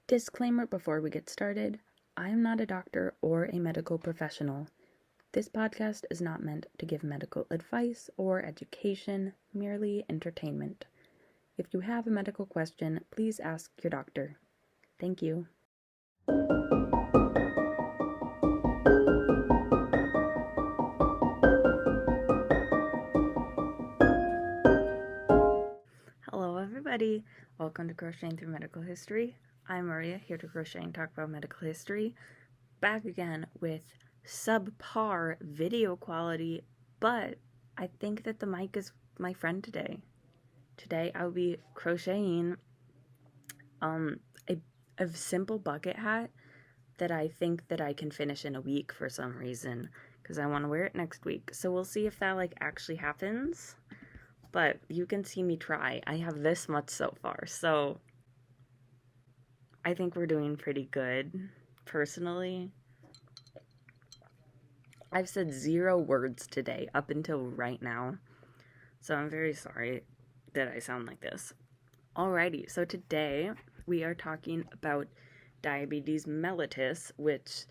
Disclaimer before we get started, I am not a doctor or a medical professional. This podcast is not meant to give medical advice or education, merely entertainment. If you have a medical question, please ask your doctor. Thank you. Hello everybody, welcome to Crocheting Through Medical History. I'm Maria, here to crochet and talk about medical history. Back again with subpar video quality, but I think that the mic is my friend today. Today I'll be crocheting a simple bucket hat that I think that I can finish in a week for some reason, because I want to wear it next week. So we'll see if that actually happens. But you can see me try. I have this much so far, so I think we're doing pretty good, personally. I've said 0 words today up until right now, so I'm very sorry that I sound like this. Alrighty, so today we are talking about diabetes mellitus, which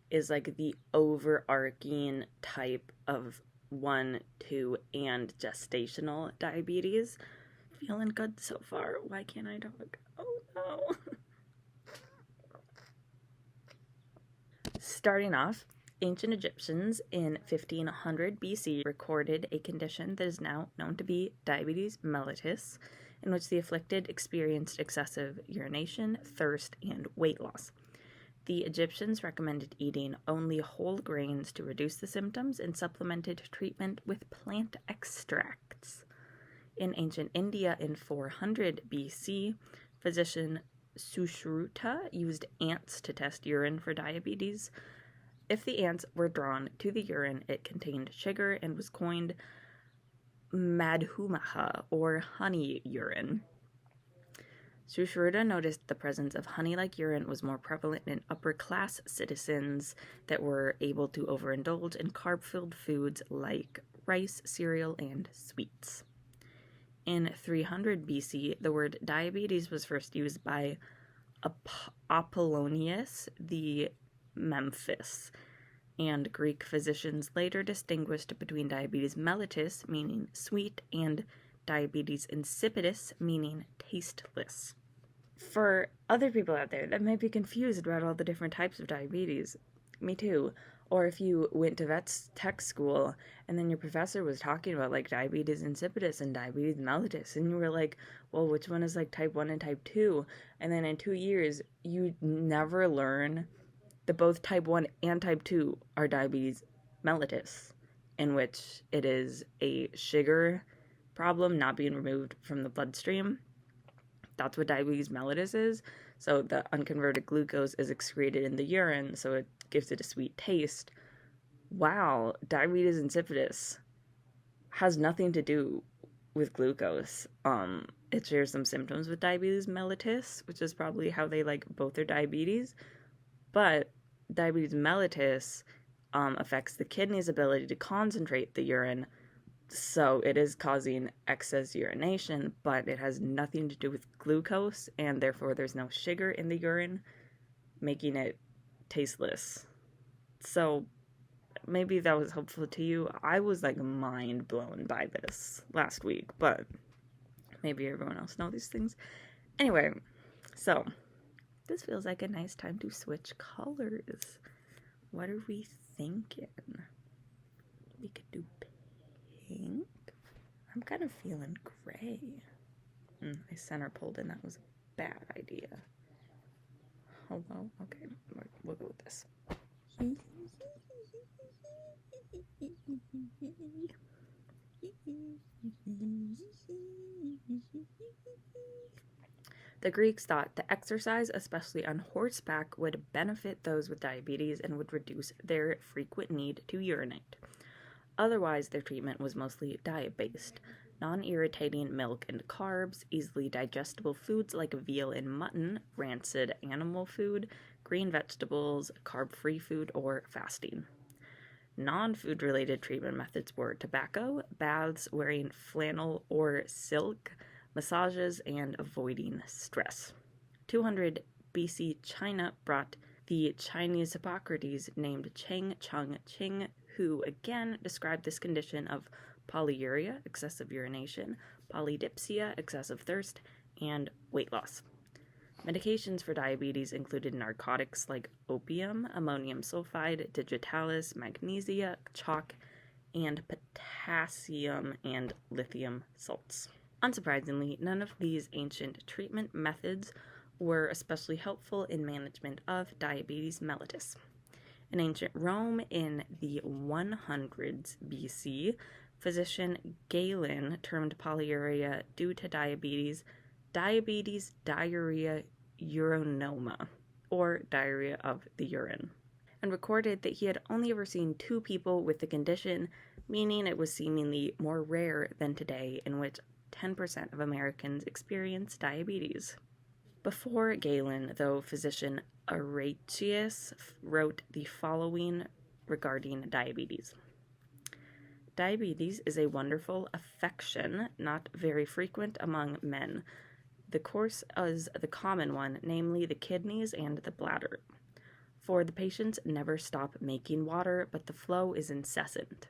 is like the overarching type of 1, 2, and gestational diabetes. Feeling good so far. Why can't I talk? Oh no. Starting off, ancient Egyptians in 1500 BC recorded a condition that is now known to be diabetes mellitus, in which the afflicted experienced excessive urination, thirst, and weight loss. The Egyptians recommended eating only whole grains to reduce the symptoms and supplemented treatment with plant extracts. In ancient India in 400 BC, physician Sushruta used ants to test urine for diabetes. If the ants were drawn to the urine, it contained sugar and was coined madhumaha, or honey urine. Sushruta noticed the presence of honey-like urine was more prevalent in upper-class citizens that were able to overindulge in carb-filled foods like rice, cereal, and sweets. In 300 BC, the word diabetes was first used by Apollonius the Memphis, and Greek physicians later distinguished between diabetes mellitus, meaning sweet, and diabetes insipidus, meaning tasteless. For other people out there that might be confused about all the different types of diabetes, me too. Or if you went to vet's tech school and then your professor was talking about like diabetes insipidus and diabetes mellitus, and you were like, well, which one is like type 1 and type 2? And then in 2 years, you never learn that both type 1 and type 2 are diabetes mellitus, in which it is a sugar problem not being removed from the bloodstream. That's what diabetes mellitus is. So the unconverted glucose is excreted in the urine, so it gives it a sweet taste. Wow, diabetes insipidus has nothing to do with glucose. It shares some symptoms with diabetes mellitus, which is probably how they both their diabetes. But diabetes mellitus affects the kidney's ability to concentrate the urine, so it is causing excess urination, but it has nothing to do with glucose, and therefore there's no sugar in the urine, making it tasteless. So maybe that was helpful to you. I was mind blown by this last week, but maybe everyone else knows these things. Anyway, so this feels like a nice time to switch colors. What are we thinking? We could do pink. I'm kind of feeling gray. I center pulled and that was a bad idea. Hello? Okay, we'll go with this. The Greeks thought that exercise, especially on horseback, would benefit those with diabetes and would reduce their frequent need to urinate. Otherwise, their treatment was mostly diet-based. Non-irritating milk and carbs, easily digestible foods like veal and mutton, rancid animal food, green vegetables, carb-free food, or fasting. Non-food related treatment methods were tobacco, baths, wearing flannel or silk, massages, and avoiding stress. 200 BC, China brought the Chinese Hippocrates named Cheng Chung Ching, who again described this condition of polyuria, excessive urination, polydipsia, excessive thirst, and weight loss. Medications for diabetes included narcotics like opium, ammonium sulfide, digitalis, magnesia, chalk, and potassium and lithium salts. Unsurprisingly, none of these ancient treatment methods were especially helpful in management of diabetes mellitus. In ancient Rome in the 100s BC, physician Galen termed polyuria due to diabetes diarrhea urinoma, or diarrhea of the urine, and recorded that he had only ever seen 2 people with the condition, meaning it was seemingly more rare than today, in which 10% of Americans experience diabetes. Before Galen, though, physician Arrhetius wrote the following regarding diabetes. Diabetes is a wonderful affection, not very frequent among men. The course is the common one, namely the kidneys and the bladder. For the patients never stop making water, but the flow is incessant.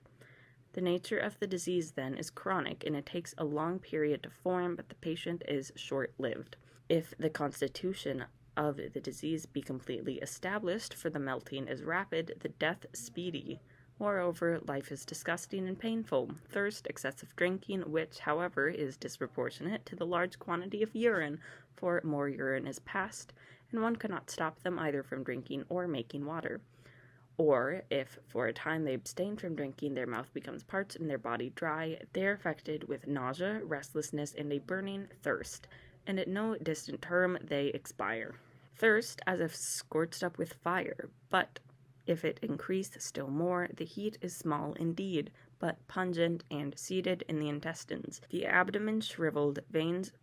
The nature of the disease, then, is chronic, and it takes a long period to form, but the patient is short-lived. If the constitution of the disease be completely established, for the melting is rapid, the death speedy. Moreover, life is disgusting and painful. Thirst, excessive drinking, which, however, is disproportionate to the large quantity of urine, for more urine is passed, and one cannot stop them either from drinking or making water. Or, if for a time they abstain from drinking, their mouth becomes parched and their body dry, they are affected with nausea, restlessness, and a burning thirst, and at no distant term they expire. Thirst, as if scorched up with fire, but if it increase still more, the heat is small indeed, but pungent and seated in the intestines. The abdomen shriveled, veins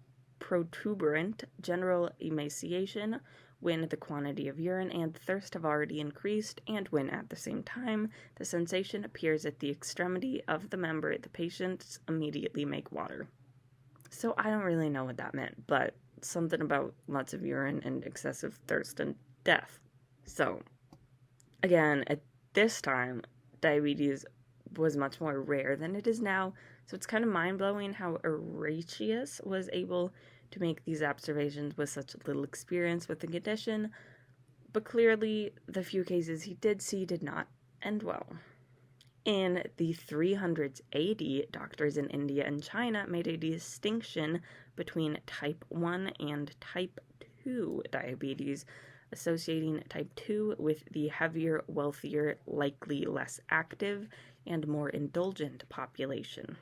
protuberant, general emaciation, when the quantity of urine and thirst have already increased, and when at the same time the sensation appears at the extremity of the member, the patients immediately make water. So I don't really know what that meant, but something about lots of urine and excessive thirst and death. So, again, at this time, diabetes was much more rare than it is now, so it's kind of mind-blowing how Arrhetius was able to make these observations with such little experience with the condition, but clearly the few cases he did see did not end well. In the 300s AD, doctors in India and China made a distinction between type 1 and type 2 diabetes, associating type 2 with the heavier, wealthier, likely less active, and more indulgent population.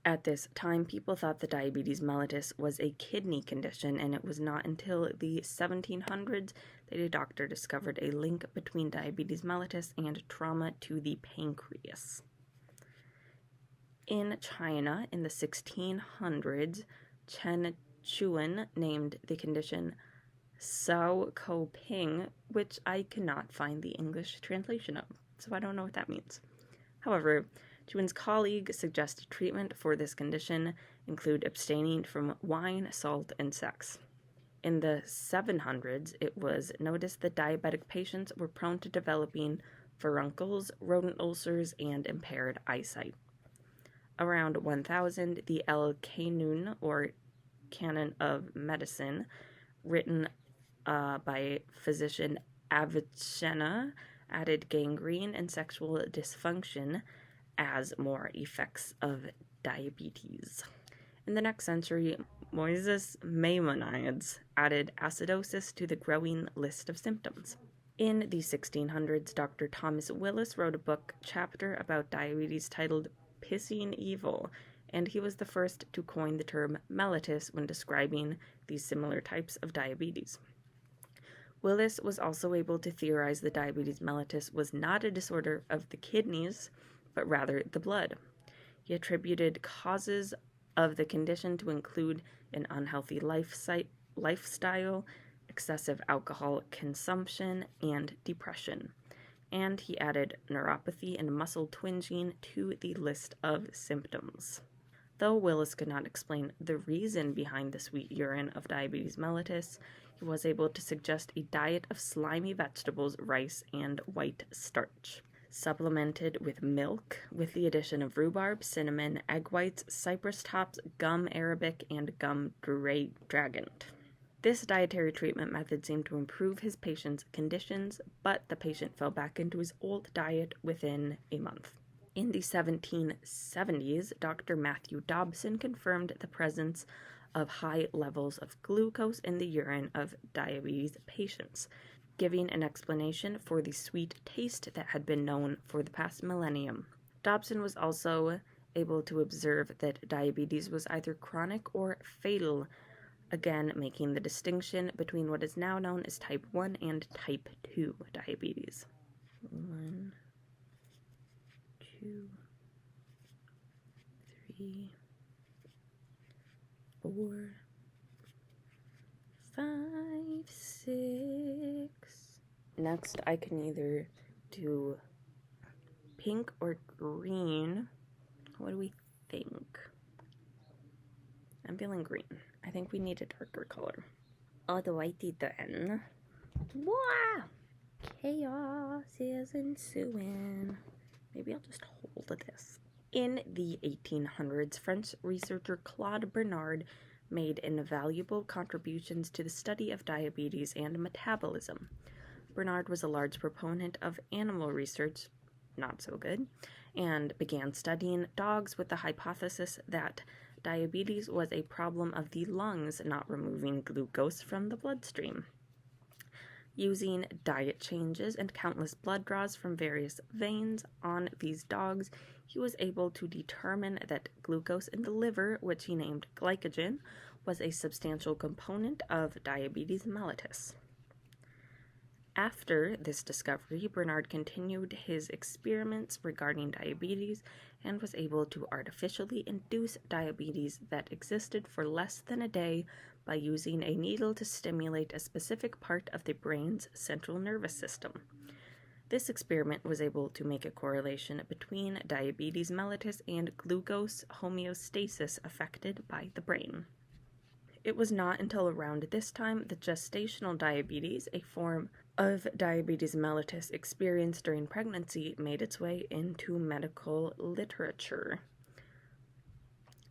At this time, people thought that diabetes mellitus was a kidney condition, and it was not until the 1700s that a doctor discovered a link between diabetes mellitus and trauma to the pancreas. In China, in the 1600s, Chen Chuan named the condition Sao Ko Ping, which I cannot find the English translation of, so I don't know what that means. However, Chuan's colleague suggested treatment for this condition include abstaining from wine, salt, and sex. In the 700s, it was noticed that diabetic patients were prone to developing furuncles, rodent ulcers, and impaired eyesight. Around 1000, the El Kanun, or Canon of Medicine, written by physician Avicenna, added gangrene and sexual dysfunction as more effects of diabetes. In the next century, Moses Maimonides added acidosis to the growing list of symptoms. In the 1600s, Dr. Thomas Willis wrote a book chapter about diabetes titled Pissing Evil, and he was the first to coin the term mellitus when describing these similar types of diabetes. Willis was also able to theorize that diabetes mellitus was not a disorder of the kidneys, but rather the blood. He attributed causes of the condition to include an unhealthy lifestyle, excessive alcohol consumption, and depression. And he added neuropathy and muscle twinging to the list of symptoms. Though Willis could not explain the reason behind the sweet urine of diabetes mellitus, He was able to suggest a diet of slimy vegetables, rice, and white starch, supplemented with milk, with the addition of rhubarb, cinnamon, egg whites, cypress tops, gum arabic, and gum dragon. This dietary treatment method seemed to improve his patient's conditions, but the patient fell back into his old diet within a month. In the 1770s, Dr. Matthew Dobson confirmed the presence of high levels of glucose in the urine of diabetes patients, giving an explanation for the sweet taste that had been known for the past millennium. Dobson was also able to observe that diabetes was either chronic or fatal, again making the distinction between what is now known as type 1 and type 2 diabetes. 1, 2, 3, 4, 5, 6. Next, I can either do pink or green. What do we think? I'm feeling green. I think we need a darker color. Alrighty then. Wow! Chaos is ensuing. Maybe I'll just hold this. In the 1800s, French researcher Claude Bernard made invaluable contributions to the study of diabetes and metabolism. Bernard was a large proponent of animal research, not so good, and began studying dogs with the hypothesis that diabetes was a problem of the lungs not removing glucose from the bloodstream. Using diet changes and countless blood draws from various veins on these dogs, he was able to determine that glucose in the liver, which he named glycogen, was a substantial component of diabetes mellitus. After this discovery, Bernard continued his experiments regarding diabetes and was able to artificially induce diabetes that existed for less than a day by using a needle to stimulate a specific part of the brain's central nervous system. This experiment was able to make a correlation between diabetes mellitus and glucose homeostasis affected by the brain. It was not until around this time that gestational diabetes, a form of diabetes mellitus experienced during pregnancy, made its way into medical literature.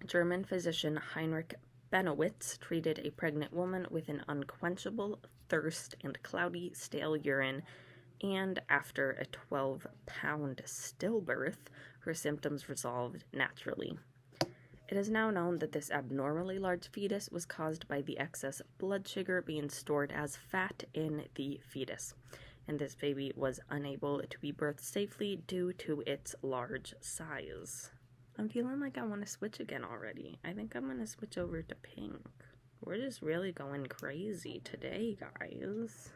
German physician Heinrich Benowitz treated a pregnant woman with an unquenchable thirst and cloudy, stale urine, and after a 12-pound stillbirth, her symptoms resolved naturally. It is now known that this abnormally large fetus was caused by the excess blood sugar being stored as fat in the fetus, and this baby was unable to be birthed safely due to its large size. I'm feeling like I want to switch again already. I think I'm going to switch over to pink. We're just really going crazy today, guys.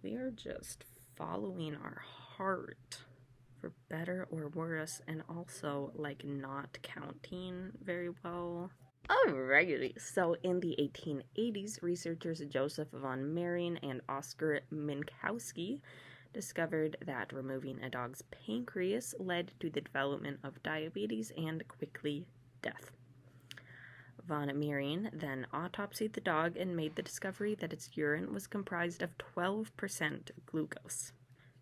We are just following our heart, for better or worse, and also, like, not counting very well. Alrighty, so in the 1880s, researchers Joseph von Mering and Oskar Minkowski discovered that removing a dog's pancreas led to the development of diabetes and, quickly, death. Von Mering then autopsied the dog and made the discovery that its urine was comprised of 12% glucose.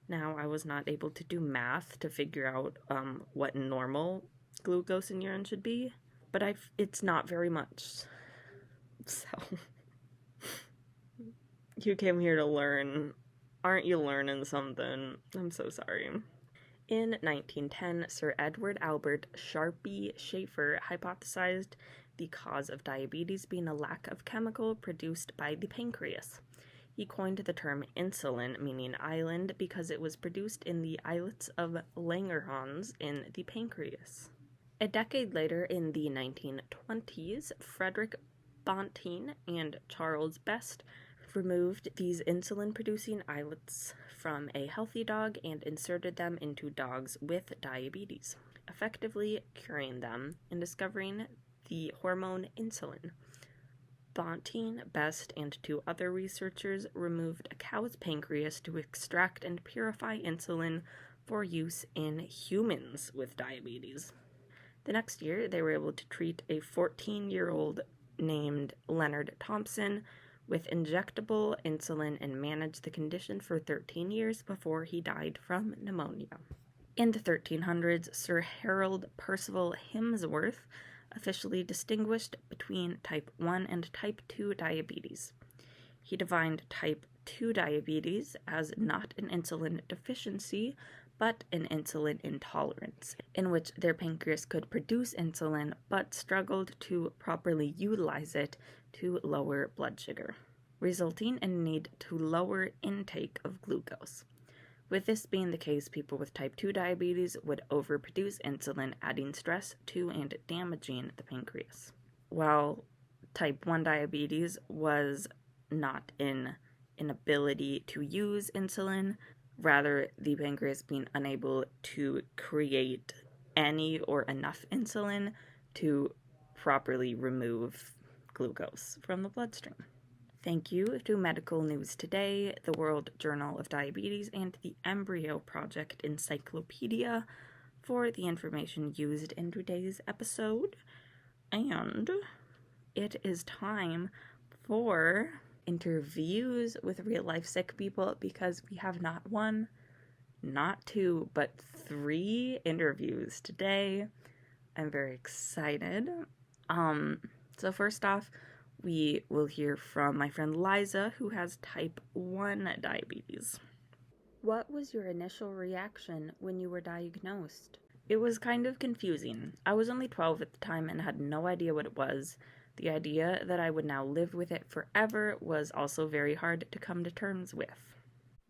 Now, I was not able to do math to figure out what normal glucose in urine should be, but it's not very much. So, you came here to learn. Aren't you learning something? I'm so sorry. In 1910, Sir Edward Albert Sharpie Schaefer hypothesized the cause of diabetes being a lack of chemical produced by the pancreas. He coined the term insulin, meaning island, because it was produced in the islets of Langerhans in the pancreas. A decade later, in the 1920s, Frederick Banting and Charles Best removed these insulin-producing islets from a healthy dog and inserted them into dogs with diabetes, effectively curing them and discovering the hormone insulin. Banting, Best, and two other researchers removed a cow's pancreas to extract and purify insulin for use in humans with diabetes. The next year, they were able to treat a 14-year-old named Leonard Thompson with injectable insulin and managed the condition for 13 years before he died from pneumonia. In the 1300s, Sir Harold Percival Hemsworth officially distinguished between type 1 and type 2 diabetes. He defined type 2 diabetes as not an insulin deficiency, but an insulin intolerance, in which their pancreas could produce insulin but struggled to properly utilize it to lower blood sugar, resulting in a need to lower intake of glucose. With this being the case, people with type 2 diabetes would overproduce insulin, adding stress to and damaging the pancreas. While type 1 diabetes was not an inability to use insulin, rather the pancreas being unable to create any or enough insulin to properly remove glucose from the bloodstream. Thank you to Medical News Today, the World Journal of Diabetes, and the Embryo Project Encyclopedia for the information used in today's episode. And it is time for interviews with real-life sick people, because we have not one, not two, but 3 interviews today. I'm very excited. So first off, we will hear from my friend Liza, who has type 1 diabetes. What was your initial reaction when you were diagnosed? It was kind of confusing. I was only 12 at the time and had no idea what it was. The idea that I would now live with it forever was also very hard to come to terms with.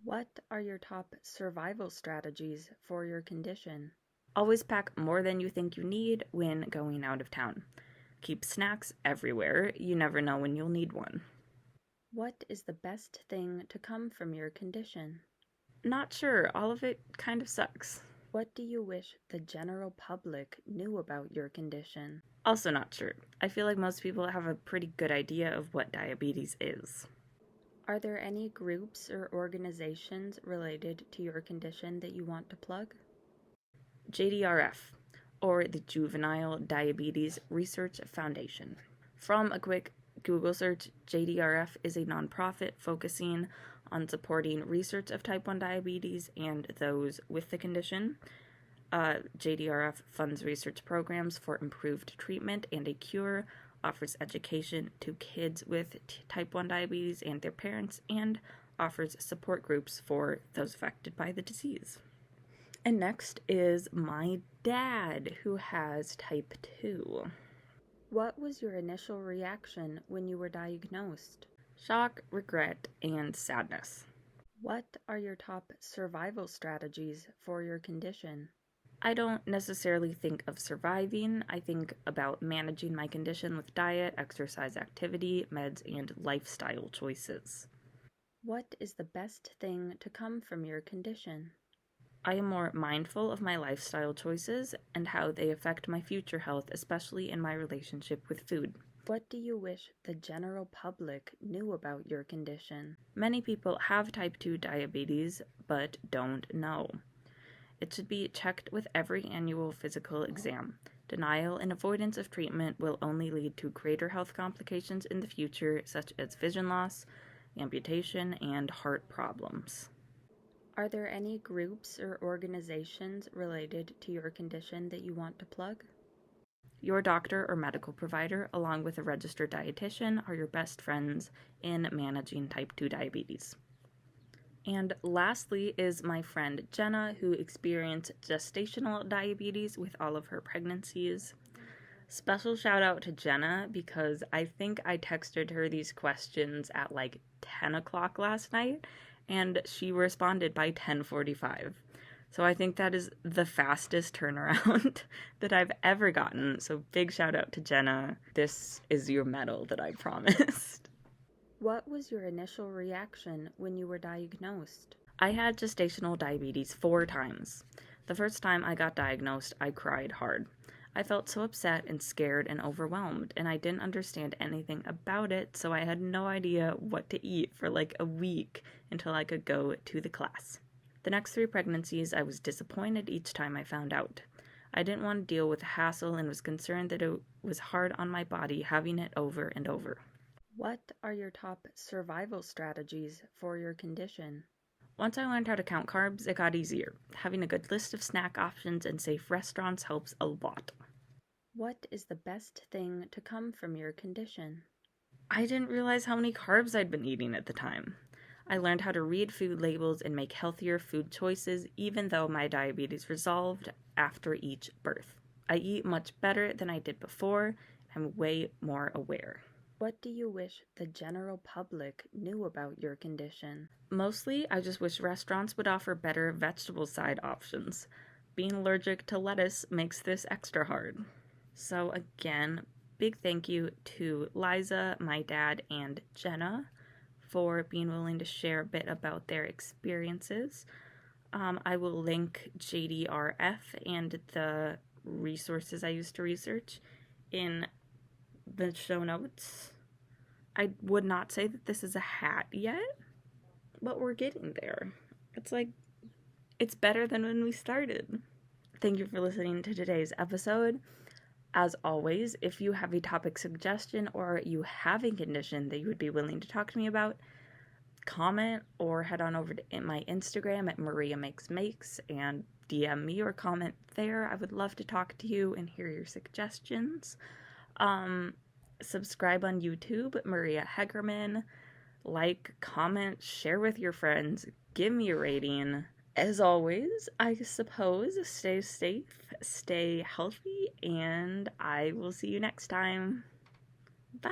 What are your top survival strategies for your condition? Always pack more than you think you need when going out of town. Keep snacks everywhere. You never know when you'll need one. What is the best thing to come from your condition? Not sure. All of it kind of sucks. What do you wish the general public knew about your condition? Also not sure. I feel like most people have a pretty good idea of what diabetes is. Are there any groups or organizations related to your condition that you want to plug? JDRF, or the Juvenile Diabetes Research Foundation. From a quick Google search, JDRF is a nonprofit focusing on supporting research of type 1 diabetes and those with the condition. JDRF funds research programs for improved treatment and a cure, offers education to kids with type 1 diabetes and their parents, and offers support groups for those affected by the disease. And next is my dad, who has type 2. What was your initial reaction when you were diagnosed? Shock, regret, and sadness. What are your top survival strategies for your condition? I don't necessarily think of surviving. I think about managing my condition with diet, exercise, activity, meds, and lifestyle choices. What is the best thing to come from your condition? I am more mindful of my lifestyle choices and how they affect my future health, especially in my relationship with food. What do you wish the general public knew about your condition? Many people have type 2 diabetes, but don't know. It should be checked with every annual physical exam. Denial and avoidance of treatment will only lead to greater health complications in the future, such as vision loss, amputation, and heart problems. Are there any groups or organizations related to your condition that you want to plug? Your doctor or medical provider, along with a registered dietitian, are your best friends in managing type 2 diabetes. And lastly is my friend Jenna, who experienced gestational diabetes with all of her pregnancies. Special shout out to Jenna, because I think I texted her these questions at like 10 o'clock last night, and she responded by 10:45. So I think that is the fastest turnaround that I've ever gotten. So big shout out to Jenna. This is your medal that I promised. What was your initial reaction when you were diagnosed? I had gestational diabetes 4 times. The first time I got diagnosed, I cried hard. I felt so upset and scared and overwhelmed, and I didn't understand anything about it, so I had no idea what to eat for like a week until I could go to the class. The next 3 pregnancies, I was disappointed each time I found out. I didn't want to deal with the hassle and was concerned that it was hard on my body having it over and over. What are your top survival strategies for your condition? Once I learned how to count carbs, it got easier. Having a good list of snack options and safe restaurants helps a lot. What is the best thing to come from your condition? I didn't realize how many carbs I'd been eating at the time. I learned how to read food labels and make healthier food choices, even though my diabetes resolved after each birth. I eat much better than I did before. I'm way more aware. What do you wish the general public knew about your condition? Mostly, I just wish restaurants would offer better vegetable side options. Being allergic to lettuce makes this extra hard. So again, big thank you to Liza, my dad, and Jenna for being willing to share a bit about their experiences. I will link JDRF and the resources I used to research in the show notes. I would not say that this is a hat yet, but we're getting there. It's better than when we started. Thank you for listening to today's episode. As always, if you have a topic suggestion or you have a condition that you would be willing to talk to me about, comment or head on over to my Instagram at mariamakesmakes and DM me or comment there. I would love to talk to you and hear your suggestions. Subscribe on YouTube, Maria Hegerman. Like, comment, share with your friends. Give me a rating. As always, I suppose, stay safe, stay healthy, and I will see you next time. Bye!